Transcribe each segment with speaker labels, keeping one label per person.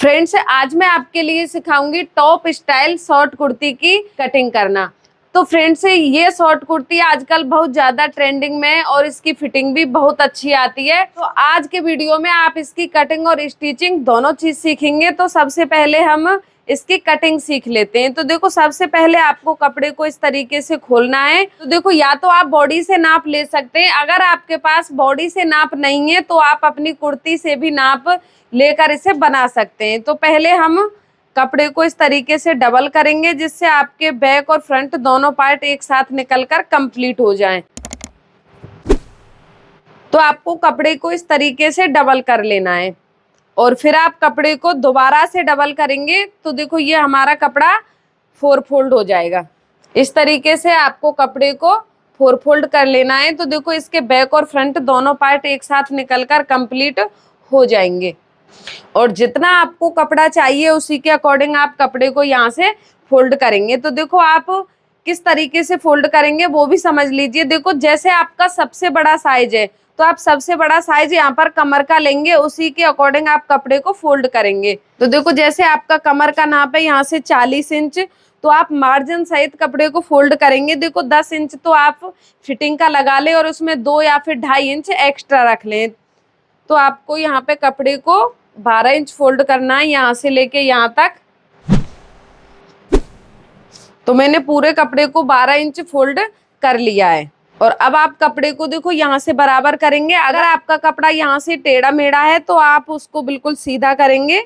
Speaker 1: Friends, आज मैं आपके लिए सिखाऊंगी टॉप स्टाइल शॉर्ट कुर्ती की कटिंग करना। तो फ्रेंड्स, ये शॉर्ट कुर्ती आजकल बहुत ज्यादा ट्रेंडिंग में है और इसकी फिटिंग भी बहुत अच्छी आती है। तो आज के वीडियो में आप इसकी कटिंग और स्टिचिंग दोनों चीज सीखेंगे। तो सबसे पहले हम इसकी कटिंग सीख लेते हैं। तो देखो, सबसे पहले आपको कपड़े को इस तरीके से खोलना है। तो देखो, या तो आप बॉडी से नाप ले सकते हैं। अगर आपके पास बॉडी से नाप नहीं है तो आप अपनी कुर्ती से भी नाप लेकर इसे बना सकते हैं। तो पहले हम कपड़े को इस तरीके से डबल करेंगे जिससे आपके बैक और फ्रंट दोनों पार्ट एक साथ निकलकर कंप्लीट हो जाएं। तो आपको कपड़े को इस तरीके से डबल कर लेना है और फिर आप कपड़े को दोबारा से डबल करेंगे। तो देखो, ये हमारा कपड़ा 4 फोल्ड हो जाएगा। इस तरीके से आपको कपड़े को 4 फोल्ड कर लेना है। तो देखो, इसके बैक और फ्रंट दोनों पार्ट एक साथ निकलकर कंप्लीट हो जाएंगे। और जितना आपको कपड़ा चाहिए उसी के अकॉर्डिंग आप कपड़े को यहाँ से फोल्ड करेंगे। तो देखो, आप किस तरीके से फोल्ड करेंगे वो भी समझ लीजिए। देखो, जैसे आपका सबसे बड़ा साइज है तो आप सबसे बड़ा साइज यहाँ पर कमर का लेंगे, उसी के अकॉर्डिंग आप कपड़े को फोल्ड करेंगे। तो देखो, जैसे आपका कमर का नाप है यहाँ से 40 इंच, तो आप मार्जिन सहित कपड़े को फोल्ड करेंगे। देखो, 10 इंच तो आप फिटिंग का लगा ले और उसमें 2 या फिर 2.5 इंच एक्स्ट्रा रख लें। तो आपको यहाँ पे कपड़े को 12 इंच फोल्ड करना है, यहाँ से लेके यहाँ तक। तो मैंने पूरे कपड़े को 12 इंच फोल्ड कर लिया है। और अब आप कपड़े को देखो यहाँ से बराबर करेंगे। अगर आपका कपड़ा यहाँ से टेढ़ा मेढ़ा है तो आप उसको बिल्कुल सीधा करेंगे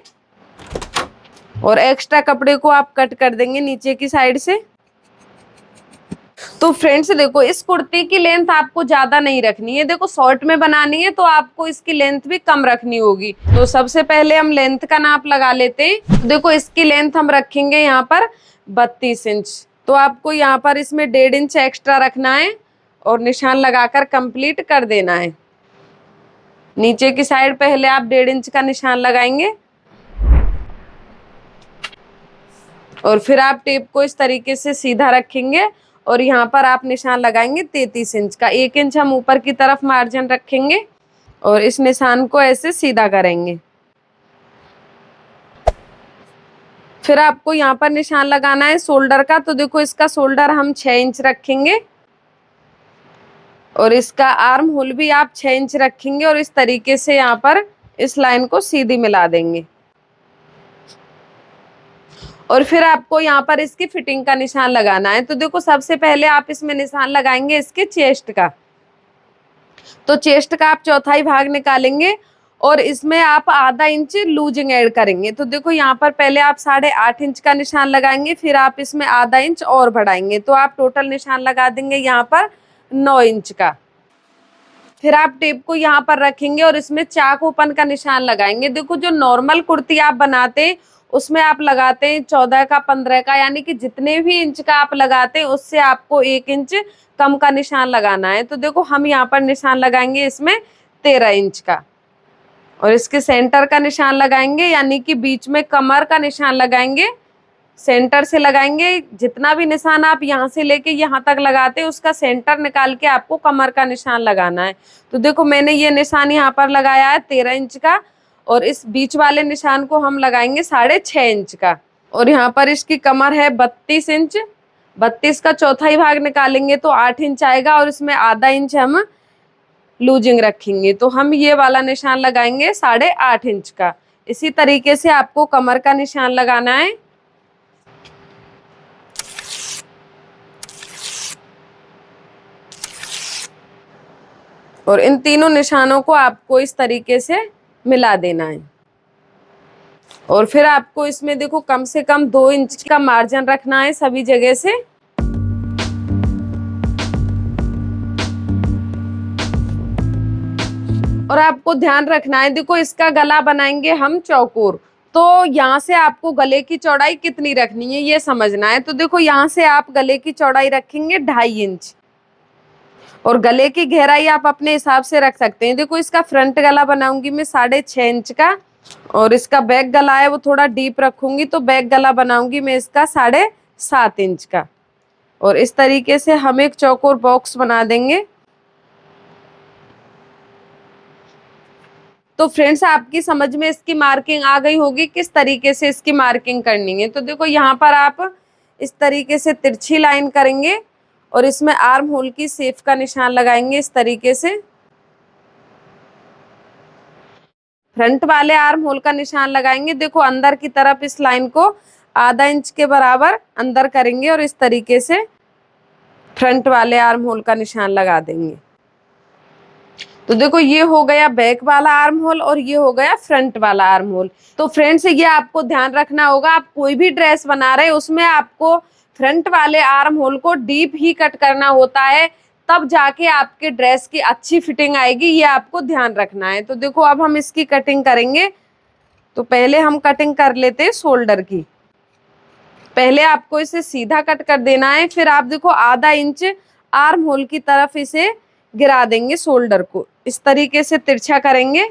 Speaker 1: और एक्स्ट्रा कपड़े को आप कट कर देंगे नीचे की साइड से। तो फ्रेंड्स देखो, इस कुर्ती की लेंथ आपको ज्यादा नहीं रखनी है। देखो, शॉर्ट में बनानी है तो आपको इसकी लेंथ भी कम रखनी होगी। तो सबसे पहले हम लेंथ का नाप लगा लेते हैं। देखो, इसकी लेंथ हम रखेंगे यहाँ पर 32 इंच। तो आपको यहाँ पर इसमें 1.5 इंच एक्स्ट्रा रखना है और निशान लगाकर कंप्लीट कर देना है। नीचे की साइड पहले आप 1.5 इंच का निशान लगाएंगे और फिर आप टेप को इस तरीके से सीधा रखेंगे और यहाँ पर आप निशान लगाएंगे 33 इंच का। 1 इंच हम ऊपर की तरफ मार्जिन रखेंगे और इस निशान को ऐसे सीधा करेंगे। फिर आपको यहाँ पर निशान लगाना है शोल्डर का। तो देखो, इसका शोल्डर हम 6 इंच रखेंगे और इसका आर्म होल भी आप 6 इंच रखेंगे और इस तरीके से यहाँ पर इस लाइन को सीधी मिला देंगे। और फिर आपको यहाँ पर इसकी फिटिंग का निशान लगाना है। तो देखो, सबसे पहले आप इसमें निशान लगाएंगे इसके चेस्ट का। तो चेस्ट का आप चौथाई भाग निकालेंगे और इसमें आप आधा इंच लूजिंग ऐड करेंगे। तो देखो, यहाँ पर पहले आप 8.5 इंच का निशान लगाएंगे, फिर आप इसमें आधा इंच और बढ़ाएंगे। तो आप टोटल निशान लगा देंगे यहाँ पर 9 इंच का। फिर आप टेप को यहाँ पर रखेंगे और इसमें चाक ओपन का निशान लगाएंगे। देखो, जो नॉर्मल कुर्ती आप बनाते हैं उसमें आप लगाते हैं 14 का 15 का, यानी कि जितने भी इंच का आप लगाते हैं उससे आपको 1 इंच कम का निशान लगाना है। तो देखो, हम यहाँ पर निशान लगाएंगे इसमें 13 इंच का और इसके सेंटर का निशान लगाएंगे, यानी कि बीच में कमर का निशान लगाएंगे। सेंटर से लगाएंगे। जितना भी निशान आप यहाँ से लेके यहाँ तक लगाते हैं उसका सेंटर निकाल के आपको कमर का निशान लगाना है। तो देखो, मैंने ये निशान यहाँ पर लगाया है 13 इंच का और इस बीच वाले निशान को हम लगाएंगे 6.5 इंच का। और यहाँ पर इसकी कमर है 32 इंच। 32 का चौथाई भाग निकालेंगे तो 8 इंच आएगा और इसमें आधा इंच हम लूजिंग रखेंगे। तो हम ये वाला निशान लगाएंगे 8.5 इंच का। इसी तरीके से आपको कमर का निशान लगाना है। और इन तीनों निशानों को आपको इस तरीके से मिला देना है। और फिर आपको इसमें देखो, कम से कम 2 इंच का मार्जिन रखना है सभी जगह से। और आपको ध्यान रखना है, देखो, इसका गला बनाएंगे हम चौकोर। तो यहाँ से आपको गले की चौड़ाई कितनी रखनी है ये समझना है। तो देखो, यहाँ से आप गले की चौड़ाई रखेंगे 2.5 इंच और गले की गहराई आप अपने हिसाब से रख सकते हैं। देखो, इसका फ्रंट गला बनाऊंगी मैं 6.5 इंच का और इसका बैक गला है वो थोड़ा डीप रखूंगी। तो बैक गला बनाऊंगी मैं इसका 7.5 इंच का। और इस तरीके से हम एक चौकोर बॉक्स बना देंगे। तो फ्रेंड्स आपकी समझ में इसकी मार्किंग आ गई होगी किस तरीके से इसकी मार्किंग करनी है। तो देखो यहाँ पर आप इस तरीके से तिरछी लाइन करेंगे और इसमें आर्म होल की शेप का निशान लगाएंगे इस तरीके से। फ्रंट वाले आर्म होल का निशान लगाएंगे, देखो अंदर की तरफ इस लाइन को आधा इंच के बराबर अंदर करेंगे और इस तरीके से फ्रंट वाले आर्म होल का निशान लगा देंगे। तो देखो ये हो गया बैक वाला आर्म होल और ये हो गया फ्रंट वाला आर्म होल। तो फ्रेंड्स ये आपको ध्यान रखना होगा, आप कोई भी ड्रेस बना रहे हैं उसमें आपको फ्रंट वाले आर्म होल को डीप ही कट करना होता है, तब जाके आपके ड्रेस की अच्छी फिटिंग आएगी, ये आपको ध्यान रखना है। तो देखो अब हम इसकी कटिंग करेंगे। तो पहले हम कटिंग कर लेते हैं शोल्डर की। पहले आपको इसे सीधा कट कर देना है, फिर आप देखो आधा इंच आर्म होल की तरफ इसे गिरा देंगे, शोल्डर को इस तरीके से तिरछा करेंगे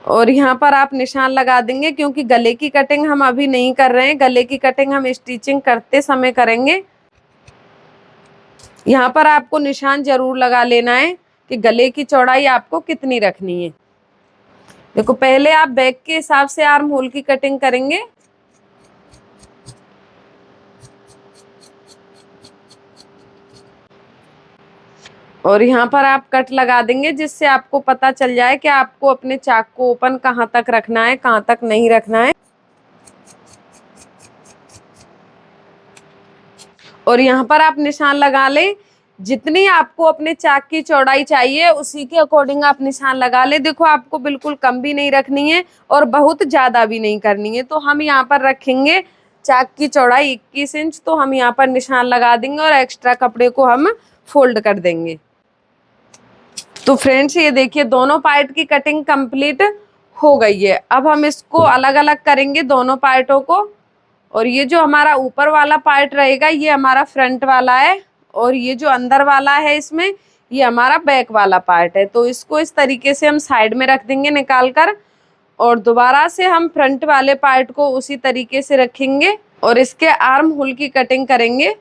Speaker 1: और यहाँ पर आप निशान लगा देंगे, क्योंकि गले की कटिंग हम अभी नहीं कर रहे हैं, गले की कटिंग हम स्टिचिंग करते समय करेंगे। यहाँ पर आपको निशान जरूर लगा लेना है कि गले की चौड़ाई आपको कितनी रखनी है। देखो पहले आप बैक के हिसाब से आर्म होल की कटिंग करेंगे। और यहाँ पर आप कट लगा देंगे, जिससे आपको पता चल जाए कि आपको अपने चाक को ओपन कहाँ तक रखना है, कहाँ तक नहीं रखना है। और यहाँ पर आप निशान लगा लें, जितनी आपको अपने चाक की चौड़ाई चाहिए उसी के अकॉर्डिंग आप निशान लगा ले। देखो आपको बिल्कुल कम भी नहीं रखनी है और बहुत ज़्यादा भी नहीं करनी है। तो हम यहाँ पर रखेंगे चाक की चौड़ाई 21 इंच, तो हम यहाँ पर निशान लगा देंगे और एक्स्ट्रा कपड़े को हम फोल्ड कर देंगे। तो फ्रेंड्स ये देखिए दोनों पार्ट की कटिंग कंप्लीट हो गई है। अब हम इसको अलग अलग करेंगे दोनों पार्टों को। और ये जो हमारा ऊपर वाला पार्ट रहेगा ये हमारा फ्रंट वाला है, और ये जो अंदर वाला है इसमें ये हमारा बैक वाला पार्ट है। तो इसको इस तरीके से हम साइड में रख देंगे निकाल कर, और दोबारा से हम फ्रंट वाले पार्ट को उसी तरीके से रखेंगे और इसके आर्म होल की कटिंग करेंगे।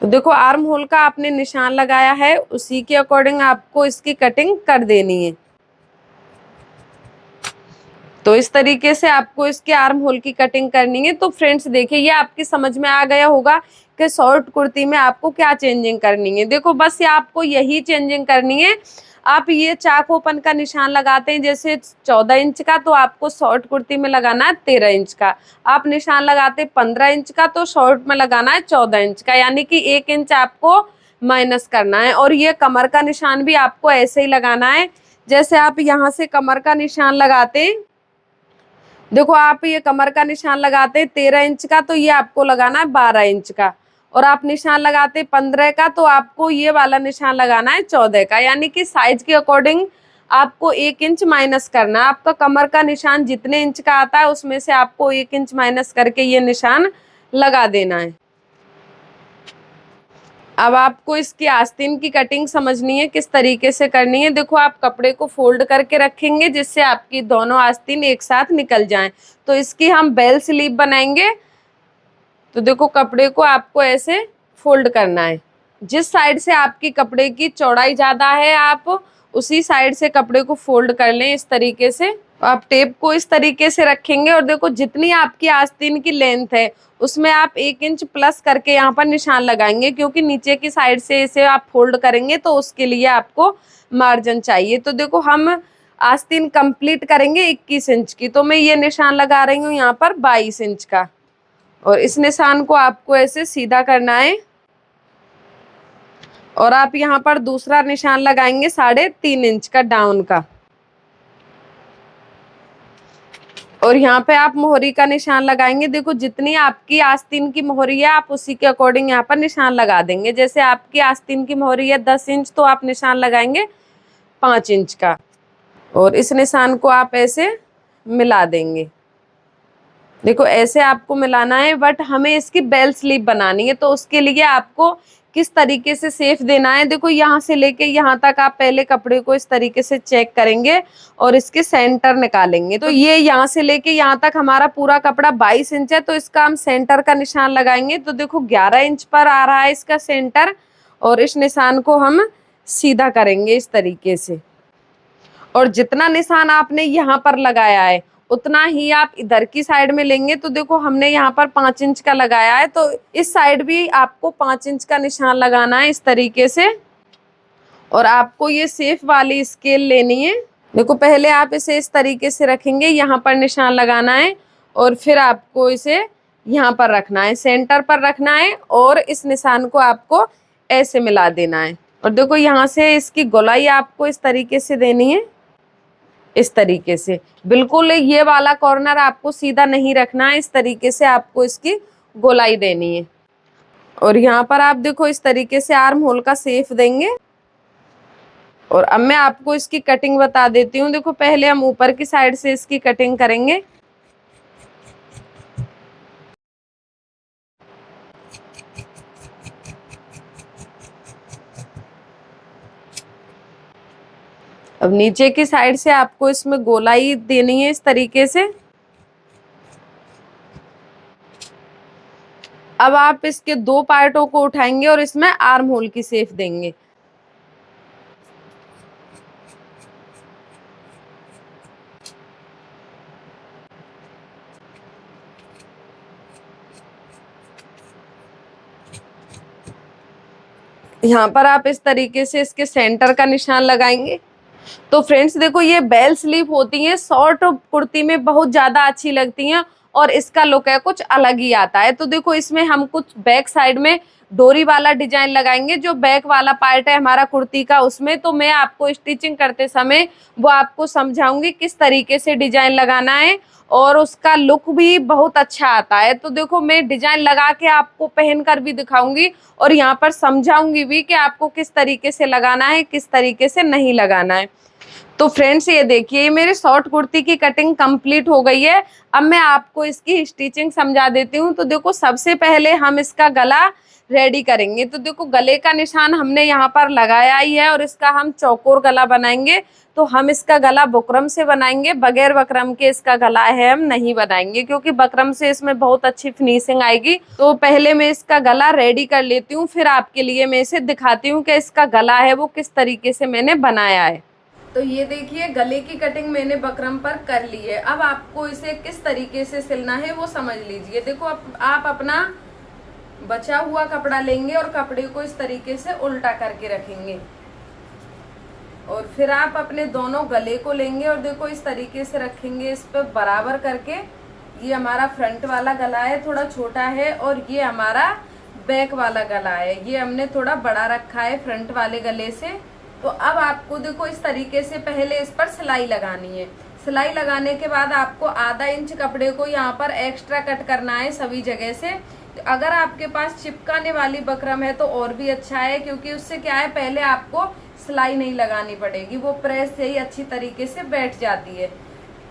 Speaker 1: तो देखो आर्म होल का आपने निशान लगाया है, उसी के अकॉर्डिंग आपको इसकी कटिंग कर देनी है। तो इस तरीके से आपको इसके आर्म होल की कटिंग करनी है। तो फ्रेंड्स देखिए ये आपकी समझ में आ गया होगा कि शॉर्ट कुर्ती में आपको क्या चेंजिंग करनी है। देखो बस ये आपको यही चेंजिंग करनी है। आप ये चाक ओपन का निशान लगाते हैं जैसे 14 इंच का, तो आपको शॉर्ट कुर्ती में लगाना है 13 इंच का। आप निशान लगाते 15 इंच का, तो शॉर्ट में लगाना है 14 इंच का, यानी कि 1 इंच आपको माइनस करना है। और ये कमर का निशान भी आपको ऐसे ही लगाना है जैसे आप यहाँ से कमर का निशान लगाते हैं। देखो आप ये कमर का निशान लगाते हैं 13 इंच का, तो ये आपको लगाना है 12 इंच का। और आप निशान लगाते 15 का, तो आपको ये वाला निशान लगाना है 14 का, यानी कि साइज के अकॉर्डिंग आपको 1 इंच माइनस करना है। आपका कमर का निशान जितने इंच का आता है उसमें से आपको 1 इंच माइनस करके ये निशान लगा देना है। अब आपको इसकी आस्तीन की कटिंग समझनी है किस तरीके से करनी है। देखो आप कपड़े को फोल्ड करके रखेंगे जिससे आपकी दोनों आस्तीन एक साथ निकल जाएं। तो इसकी हम बेल स्लीव बनाएंगे। तो देखो कपड़े को आपको ऐसे फोल्ड करना है, जिस साइड से आपकी कपड़े की चौड़ाई ज़्यादा है आप उसी साइड से कपड़े को फोल्ड कर लें इस तरीके से। आप टेप को इस तरीके से रखेंगे और देखो जितनी आपकी आस्तीन की लेंथ है उसमें आप 1 इंच प्लस करके यहाँ पर निशान लगाएंगे, क्योंकि नीचे की साइड से इसे आप फोल्ड करेंगे तो उसके लिए आपको मार्जिन चाहिए। तो देखो हम आस्तीन कंप्लीट करेंगे 21 इंच की, तो मैं ये निशान लगा रही हूँ यहाँ पर 22 इंच का, और इस निशान को आपको ऐसे सीधा करना है। और आप यहाँ पर दूसरा निशान लगाएंगे 3.5 इंच का डाउन का, और यहाँ पे आप मोहरी का निशान लगाएंगे। देखो जितनी आपकी आस्तीन की मोहरी है आप उसी के अकॉर्डिंग यहाँ पर निशान लगा देंगे। जैसे आपकी आस्तीन की मोहरी है 10 इंच, तो आप निशान लगाएंगे 5 इंच का, और इस निशान को आप ऐसे मिला देंगे। देखो ऐसे आपको मिलाना है, बट हमें इसकी बेल स्लीव बनानी है, तो उसके लिए आपको किस तरीके से शेप देना है। देखो यहाँ से लेके यहाँ तक आप पहले कपड़े को इस तरीके से चेक करेंगे और इसके सेंटर निकालेंगे। तो ये यहाँ से लेके यहाँ तक हमारा पूरा कपड़ा 22 इंच है, तो इसका हम सेंटर का निशान लगाएंगे। तो देखो 11 इंच पर आ रहा है इसका सेंटर, और इस निशान को हम सीधा करेंगे इस तरीके से। और जितना निशान आपने यहाँ पर लगाया है उतना ही आप इधर की साइड में लेंगे। तो देखो हमने यहाँ पर 5 इंच का लगाया है, तो इस साइड भी आपको 5 इंच का निशान लगाना है इस तरीके से। और आपको ये सेफ वाली स्केल लेनी है। देखो पहले आप इसे इस तरीके से रखेंगे, यहाँ पर निशान लगाना है और फिर आपको इसे यहाँ पर रखना है, सेंटर पर रखना है और इस निशान को आपको ऐसे मिला देना है। और देखो यहाँ से इसकी गोलाई आपको इस तरीके से देनी है, इस तरीके से। बिल्कुल ये वाला कॉर्नर आपको सीधा नहीं रखना है, इस तरीके से आपको इसकी गोलाई देनी है। और यहाँ पर आप देखो इस तरीके से आर्म होल का शेप देंगे। और अब मैं आपको इसकी कटिंग बता देती हूँ। देखो पहले हम ऊपर की साइड से इसकी कटिंग करेंगे। अब नीचे की साइड से आपको इसमें गोलाई देनी है इस तरीके से। अब आप इसके 2 पार्टों को उठाएंगे और इसमें आर्म होल की शेप देंगे। यहाँ पर आप इस तरीके से इसके सेंटर का निशान लगाएंगे। तो फ्रेंड्स देखो ये बेल स्लीव होती है, शॉर्ट कुर्ती में बहुत ज्यादा अच्छी लगती हैं और इसका लुक है कुछ अलग ही आता है। तो देखो इसमें हम कुछ बैक साइड में डोरी वाला डिजाइन लगाएंगे, जो बैक वाला पार्ट है हमारा कुर्ती का उसमें। तो मैं आपको स्टिचिंग करते समय वो आपको समझाऊंगी किस तरीके से डिजाइन लगाना है और उसका लुक भी बहुत अच्छा आता है। तो देखो मैं डिजाइन लगा के आपको पहन कर भी दिखाऊंगी और यहाँ पर समझाऊंगी भी कि आपको किस तरीके से लगाना है, किस तरीके से नहीं लगाना है। तो फ्रेंड्स ये देखिए मेरी शॉर्ट कुर्ती की कटिंग कंप्लीट हो गई है। अब मैं आपको इसकी स्टिचिंग समझा देती हूँ। तो देखो सबसे पहले हम इसका गला रेडी करेंगे। तो देखो गले का निशान हमने यहाँ पर लगाया ही है और इसका हम चौकोर गला बनाएंगे। तो हम इसका गला बुकरम से बनाएंगे, बगैर बकरम के इसका गला है हम नहीं बनाएंगे, क्योंकि बकरम से इसमें बहुत अच्छी फिनिशिंग आएगी। तो पहले मैं इसका गला रेडी कर लेती हूँ, फिर आपके लिए मैं इसे दिखाती हूँ कि इसका गला है वो किस तरीके से मैंने बनाया है। तो ये देखिए गले की कटिंग मैंने बकरम पर कर ली है। अब आपको इसे किस तरीके से सिलना है वो समझ लीजिए। देखो आप अपना बचा हुआ कपड़ा लेंगे और कपड़े को इस तरीके से उल्टा करके रखेंगे और फिर आप अपने दोनों गले को लेंगे और देखो इस तरीके से रखेंगे इस पे बराबर करके। ये हमारा फ्रंट वाला गला है, थोड़ा छोटा है, और ये हमारा बैक वाला गला है, ये हमने थोड़ा बड़ा रखा है फ्रंट वाले गले से। तो अब आपको देखो इस तरीके से पहले इस पर सिलाई लगानी है। सिलाई लगाने के बाद आपको आधा इंच कपड़े को यहाँ पर एक्स्ट्रा कट करना है सभी जगह से। अगर आपके पास चिपकाने वाली बकरम है तो और भी अच्छा है, क्योंकि उससे क्या है पहले आपको सिलाई नहीं लगानी पड़ेगी, वो प्रेस से ही अच्छी तरीके से बैठ जाती है।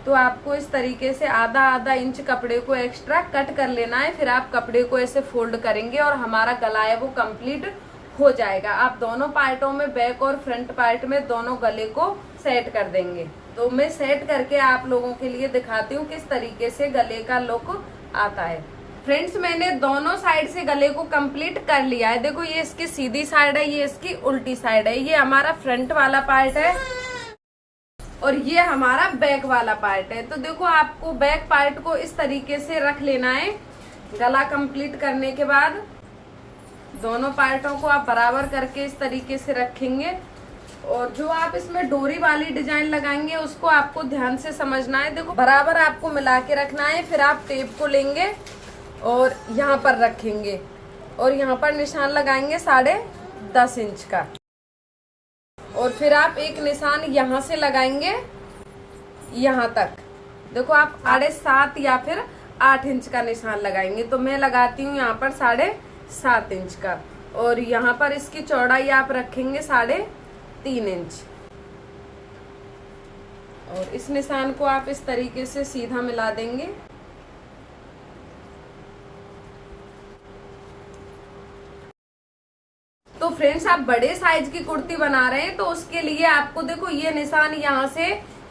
Speaker 1: तो आपको इस तरीके से आधा आधा इंच कपड़े को एक्स्ट्रा कट कर लेना है। फिर आप कपड़े को ऐसे फोल्ड करेंगे और हमारा गला है वो कंप्लीट हो जाएगा। आप दोनों पार्टों में, बैक और फ्रंट पार्ट में दोनों गले को सेट कर देंगे। तो मैं सेट करके आप लोगों के लिए दिखाती हूँ किस तरीके से गले का लुक आता है। फ्रेंड्स मैंने दोनों साइड से गले को कंप्लीट कर लिया है। देखो ये इसकी सीधी साइड है, ये इसकी उल्टी साइड है। ये हमारा फ्रंट वाला पार्ट है और ये हमारा बैक वाला पार्ट है। तो देखो आपको बैक पार्ट को इस तरीके से रख लेना है। गला कंप्लीट करने के बाद दोनों पार्टों को आप बराबर करके इस तरीके से रखेंगे और जो आप इसमें डोरी वाली डिजाइन लगाएंगे उसको आपको ध्यान से समझना है। देखो बराबर आपको मिला के रखना है। फिर आप टेप को लेंगे और यहाँ पर रखेंगे और यहाँ पर निशान लगाएंगे 10.5 इंच का। और फिर आप एक निशान यहाँ से लगाएंगे यहाँ तक। देखो आप 7.5 या फिर 8 इंच का निशान लगाएंगे। तो मैं लगाती हूँ यहाँ पर 7.5 इंच का और यहाँ पर इसकी चौड़ाई आप रखेंगे 3.5 इंच। और इस निशान को आप इस तरीके से सीधा मिला देंगे। तो फ्रेंड्स आप बड़े साइज की कुर्ती बना रहे हैं तो उसके लिए आपको देखो ये निशान यहाँ से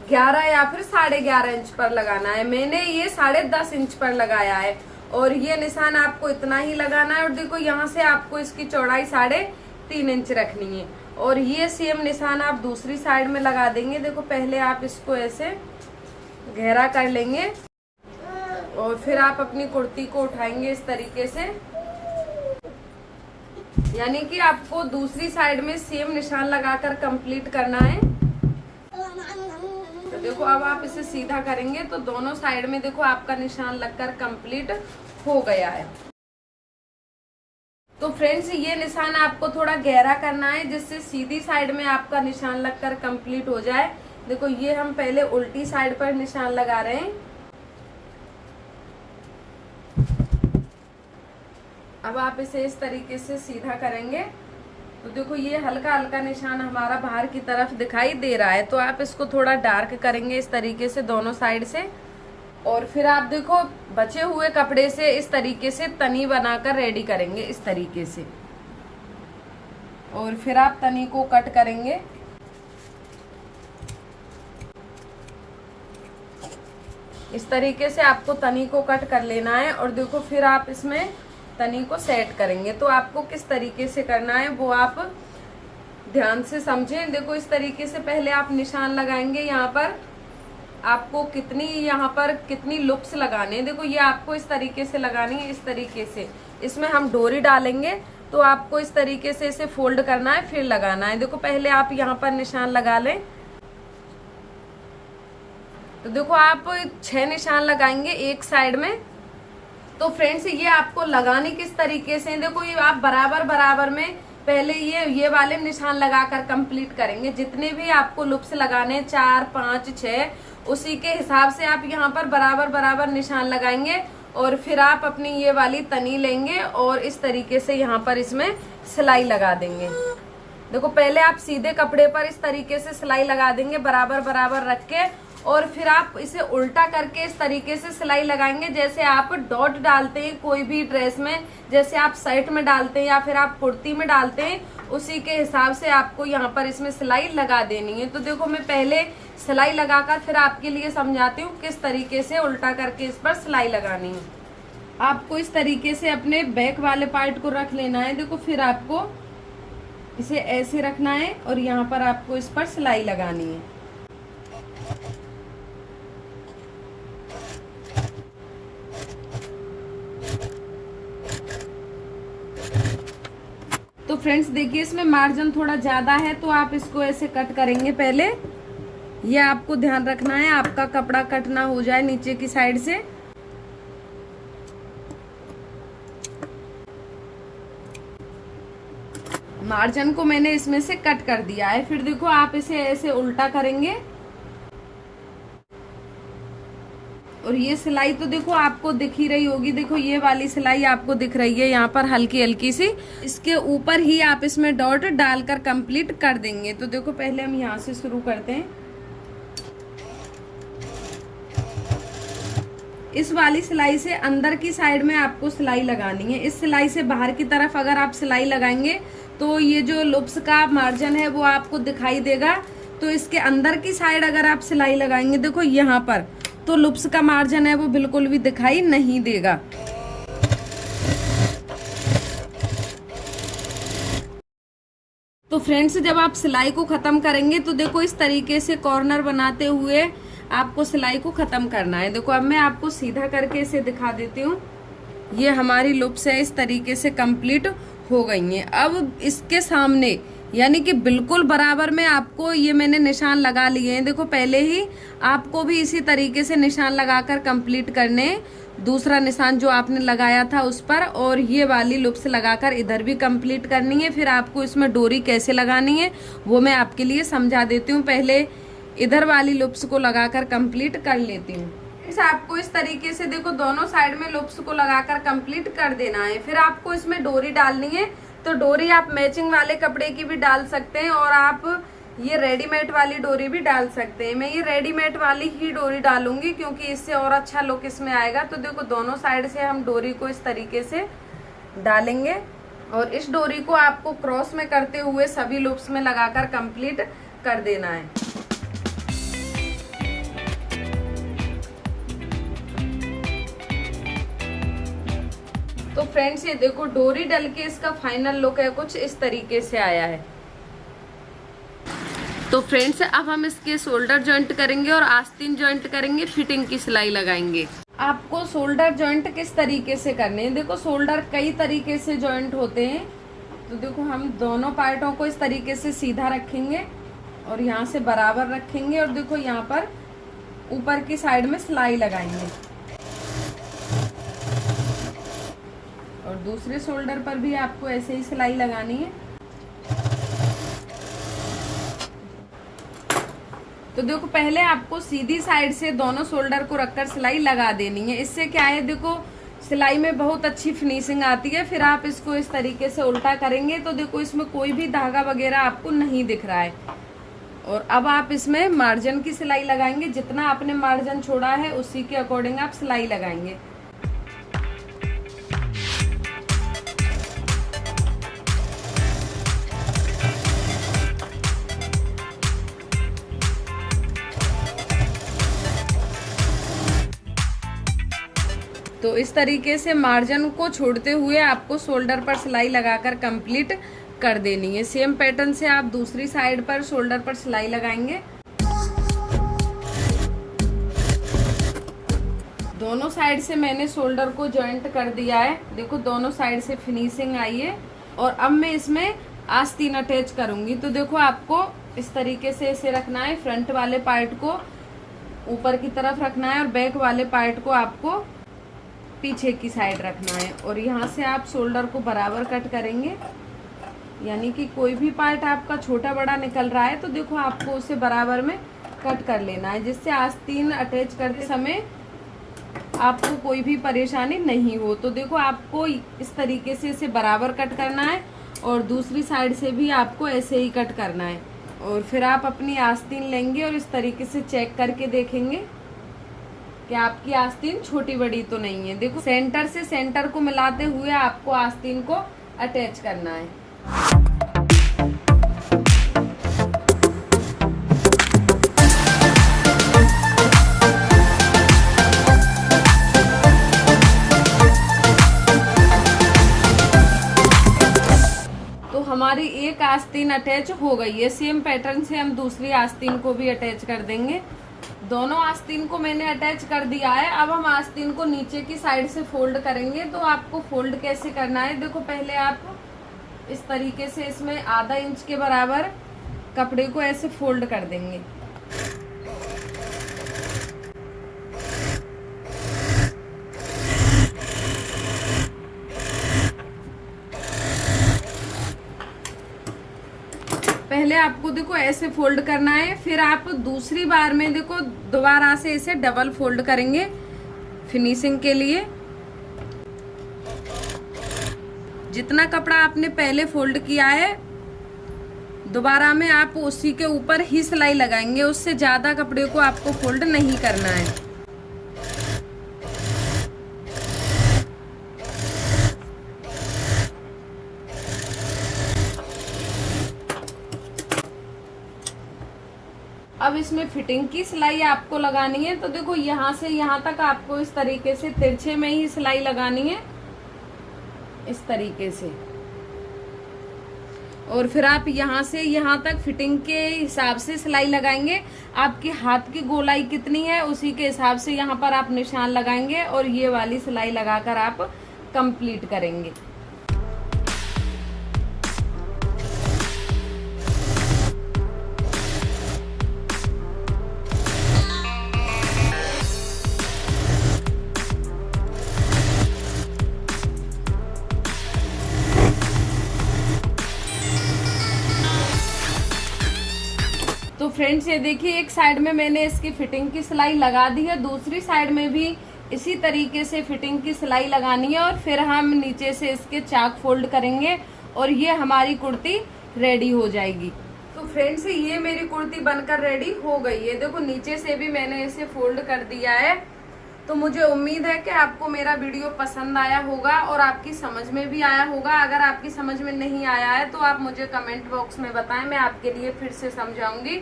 Speaker 1: 11 या फिर 11.5 इंच पर लगाना है। मैंने ये 10.5 इंच पर लगाया है और ये निशान आपको इतना ही लगाना है। और देखो यहाँ से आपको इसकी चौड़ाई 3.5 इंच रखनी है और ये सेम निशान आप दूसरी साइड में लगा देंगे। देखो पहले आप इसको ऐसे गहरा कर लेंगे और फिर आप अपनी कुर्ती को उठाएंगे इस तरीके से, यानी कि आपको दूसरी साइड में सेम निशान लगाकर कंप्लीट करना है। तो देखो अब आप इसे सीधा करेंगे तो दोनों साइड में देखो आपका निशान लगकर कंप्लीट हो गया है। तो फ्रेंड्स ये निशान आपको थोड़ा गहरा करना है जिससे सीधी साइड में आपका निशान लगकर कंप्लीट हो जाए। देखो ये हम पहले उल्टी साइड पर निशान लगा रहे हैं। अब आप इसे इस तरीके से सीधा करेंगे तो देखो ये हल्का हल्का निशान हमारा बाहर की तरफ दिखाई दे रहा है। तो आप इसको थोड़ा डार्क करेंगे इस तरीके से दोनों साइड से, और फिर आप देखो बचे हुए कपड़े से इस तरीके से तनी बनाकर रेडी करेंगे इस तरीके से, और फिर आप तनी को कट करेंगे। इस तरीके से आपको तनी को कट कर लेना है और देखो फिर आप इसमें तनी को सेट करेंगे। तो आपको किस तरीके से करना है वो आप ध्यान से समझें। देखो इस तरीके से पहले आप निशान लगाएंगे। यहाँ पर आपको यहाँ पर कितनी लूप्स लगाने हैं, देखो ये आपको इस तरीके से लगानी है। इस तरीके से इसमें हम डोरी डालेंगे तो आपको इस तरीके से इसे फोल्ड करना है फिर लगाना है। देखो पहले आप यहाँ पर निशान लगा लें। तो देखो आप 6 निशान लगाएंगे एक साइड में। तो फ्रेंड्स ये आपको लगाने किस तरीके से, देखो ये आप बराबर बराबर में पहले ये वाले निशान लगाकर कंप्लीट करेंगे। जितने भी आपको लूप्स लगाने 4, 5, 6 उसी के हिसाब से आप यहाँ पर बराबर बराबर निशान लगाएंगे और फिर आप अपनी ये वाली तनी लेंगे और इस तरीके से यहाँ पर इसमें सिलाई लगा देंगे। देखो पहले आप सीधे कपड़े पर इस तरीके से सिलाई लगा देंगे बराबर बराबर रख के, और फिर आप इसे उल्टा करके इस तरीके से सिलाई लगाएंगे जैसे आप डॉट डालते हैं कोई भी ड्रेस में, जैसे आप शर्ट में डालते हैं या फिर आप कुर्ती में डालते हैं, उसी के हिसाब से आपको यहाँ पर इसमें सिलाई लगा देनी है। तो देखो मैं पहले सिलाई लगाकर फिर आपके लिए समझाती हूँ किस तरीके से उल्टा करके इस पर सिलाई लगानी है। आपको इस तरीके से अपने बैक वाले पार्ट को रख लेना है। देखो फिर आपको इसे ऐसे रखना है और यहाँ पर आपको इस पर सिलाई लगानी है। तो फ्रेंड्स देखिए इसमें मार्जिन थोड़ा ज्यादा है तो आप इसको ऐसे कट करेंगे। पहले ये आपको ध्यान रखना है आपका कपड़ा कट ना हो जाए नीचे की साइड से। मार्जिन को मैंने इसमें से कट कर दिया है। फिर देखो आप इसे ऐसे उल्टा करेंगे और ये सिलाई तो देखो आपको दिख ही रही होगी। देखो ये वाली सिलाई आपको दिख रही है यहाँ पर हल्की हल्की सी, इसके ऊपर ही आप इसमें डॉट डालकर कंप्लीट कर देंगे। तो देखो पहले हम यहाँ से शुरू करते हैं। इस वाली सिलाई से अंदर की साइड में आपको सिलाई लगानी है। इस सिलाई से बाहर की तरफ अगर आप सिलाई लगाएंगे तो ये जो लूप्स का मार्जिन है वो आपको दिखाई देगा। तो इसके अंदर की साइड अगर आप सिलाई लगाएंगे देखो यहाँ पर, तो लूप्स का मार्जिन है वो बिल्कुल भी दिखाई नहीं देगा। तो फ्रेंड्स जब आप सिलाई को खत्म करेंगे तो देखो इस तरीके से कॉर्नर बनाते हुए आपको सिलाई को खत्म करना है। देखो अब मैं आपको सीधा करके इसे दिखा देती हूँ। ये हमारी लूप्स है इस तरीके से कंप्लीट हो गई हैं। अब इसके सामने यानी कि बिल्कुल बराबर में आपको ये मैंने निशान लगा लिए हैं। देखो पहले ही आपको भी इसी तरीके से निशान लगाकर कंप्लीट करने, दूसरा निशान जो आपने लगाया था उस पर, और ये वाली लूप्स लगाकर इधर भी कंप्लीट करनी है। फिर आपको इसमें डोरी कैसे लगानी है वो मैं आपके लिए समझा देती हूँ। पहले इधर वाली लूप्स को लगाकर कंप्लीट कर लेती हूँ। आपको इस तरीके से देखो दोनों साइड में लूप्स को लगाकर कंप्लीट कर देना है। फिर आपको इसमें डोरी डालनी है। तो डोरी आप मैचिंग वाले कपड़े की भी डाल सकते हैं और आप ये रेडीमेड वाली डोरी भी डाल सकते हैं। मैं ये रेडीमेड वाली ही डोरी डालूंगी क्योंकि इससे और अच्छा लुक इसमें आएगा। तो देखो दोनों साइड से हम डोरी को इस तरीके से डालेंगे और इस डोरी को आपको क्रॉस में करते हुए सभी लूप्स में लगाकर कंप्लीट कर देना है। तो फ्रेंड्स ये देखो डोरी डल के इसका फाइनल लुक है कुछ इस तरीके से आया है। तो फ्रेंड्स अब हम इसके शोल्डर जॉइंट करेंगे और आस्तीन जॉइंट करेंगे, फिटिंग की सिलाई लगाएंगे। आपको शोल्डर जॉइंट किस तरीके से करने हैं, देखो शोल्डर कई तरीके से जॉइंट होते हैं। तो देखो हम दोनों पार्टों को इस तरीके से सीधा रखेंगे और यहाँ से बराबर रखेंगे और देखो यहाँ पर ऊपर की साइड में सिलाई लगाएंगे और दूसरे शोल्डर पर भी आपको ऐसे ही सिलाई लगानी है। तो देखो पहले आपको सीधी साइड से दोनों शोल्डर को रखकर सिलाई लगा देनी है। इससे क्या है, देखो सिलाई में बहुत अच्छी फिनिशिंग आती है। फिर आप इसको इस तरीके से उल्टा करेंगे तो देखो इसमें कोई भी धागा वगैरह आपको नहीं दिख रहा है। और अब आप इसमें मार्जिन की सिलाई लगाएंगे, जितना आपने मार्जिन छोड़ा है उसी के अकॉर्डिंग आप सिलाई लगाएंगे। तो इस तरीके से मार्जिन को छोड़ते हुए आपको शोल्डर पर सिलाई लगाकर कंप्लीट कर देनी है। सेम पैटर्न से आप दूसरी साइड पर शोल्डर पर सिलाई लगाएंगे। दोनों साइड से मैंने शोल्डर को जॉइंट कर दिया है, देखो दोनों साइड से फिनिशिंग आई है। और अब मैं इसमें आस्तीन अटैच करूंगी। तो देखो आपको इस तरीके से इसे रखना है, फ्रंट वाले पार्ट को ऊपर की तरफ रखना है और बैक वाले पार्ट को आपको पीछे की साइड रखना है। और यहाँ से आप शोल्डर को बराबर कट करेंगे, यानी कि कोई भी पार्ट आपका छोटा बड़ा निकल रहा है तो देखो आपको उसे बराबर में कट कर लेना है, जिससे आस्तीन अटैच करते समय आपको कोई भी परेशानी नहीं हो। तो देखो आपको इस तरीके से इसे बराबर कट करना है और दूसरी साइड से भी आपको ऐसे ही कट करना है। और फिर आप अपनी आस्तीन लेंगे और इस तरीके से चेक करके देखेंगे कि आपकी आस्तीन छोटी बड़ी तो नहीं है। देखो सेंटर से सेंटर को मिलाते हुए आपको आस्तीन को अटैच करना है। तो हमारी एक आस्तीन अटैच हो गई है। सेम पैटर्न से हम दूसरी आस्तीन को भी अटैच कर देंगे। दोनों आस्तीन को मैंने अटैच कर दिया है। अब हम आस्तीन को नीचे की साइड से फोल्ड करेंगे। तो आपको फोल्ड कैसे करना है, देखो पहले आप इस तरीके से इसमें आधा इंच के बराबर कपड़े को ऐसे फोल्ड कर देंगे। पहले आपको देखो ऐसे फोल्ड करना है, फिर आप दूसरी बार में देखो दोबारा से इसे डबल फोल्ड करेंगे फिनिशिंग के लिए। जितना कपड़ा आपने पहले फोल्ड किया है दोबारा में आप उसी के ऊपर ही सिलाई लगाएंगे, उससे ज्यादा कपड़े को आपको फोल्ड नहीं करना है। अब इसमें फिटिंग की सिलाई आपको लगानी है। तो देखो यहाँ से यहाँ तक आपको इस तरीके से तिरछे में ही सिलाई लगानी है, इस तरीके से। और फिर आप यहाँ से यहाँ तक फिटिंग के हिसाब से सिलाई लगाएंगे। आपके हाथ की गोलाई कितनी है उसी के हिसाब से यहाँ पर आप निशान लगाएंगे और ये वाली सिलाई लगाकर आप कंप्लीट करेंगे। तो फ्रेंड्स ये देखिए एक साइड में मैंने इसकी फिटिंग की सिलाई लगा दी है, दूसरी साइड में भी इसी तरीके से फिटिंग की सिलाई लगानी है। और फिर हम नीचे से इसके चाक फोल्ड करेंगे और ये हमारी कुर्ती रेडी हो जाएगी। तो फ्रेंड्स ये मेरी कुर्ती बनकर रेडी हो गई है। देखो नीचे से भी मैंने इसे फोल्ड कर दिया है। तो मुझे उम्मीद है कि आपको मेरा वीडियो पसंद आया होगा और आपकी समझ में भी आया होगा। अगर आपकी समझ में नहीं आया है तो आप मुझे कमेंट बॉक्स में बताएं, मैं आपके लिए फिर से समझाऊंगी।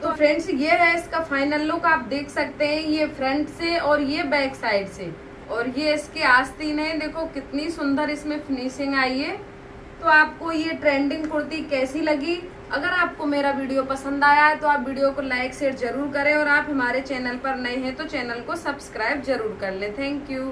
Speaker 1: तो फ्रेंड्स ये है इसका फाइनल लुक, आप देख सकते हैं ये फ्रंट से और ये बैक साइड से। और ये इसकी आस्तीन है, देखो कितनी सुंदर इसमें फिनिशिंग आई है। तो आपको ये ट्रेंडिंग कुर्ती कैसी लगी अगर आपको मेरा वीडियो पसंद आया है तो आप वीडियो को लाइक शेयर जरूर करें और आप हमारे चैनल पर नए हैं तो चैनल को सब्सक्राइब जरूर कर लें। Thank you.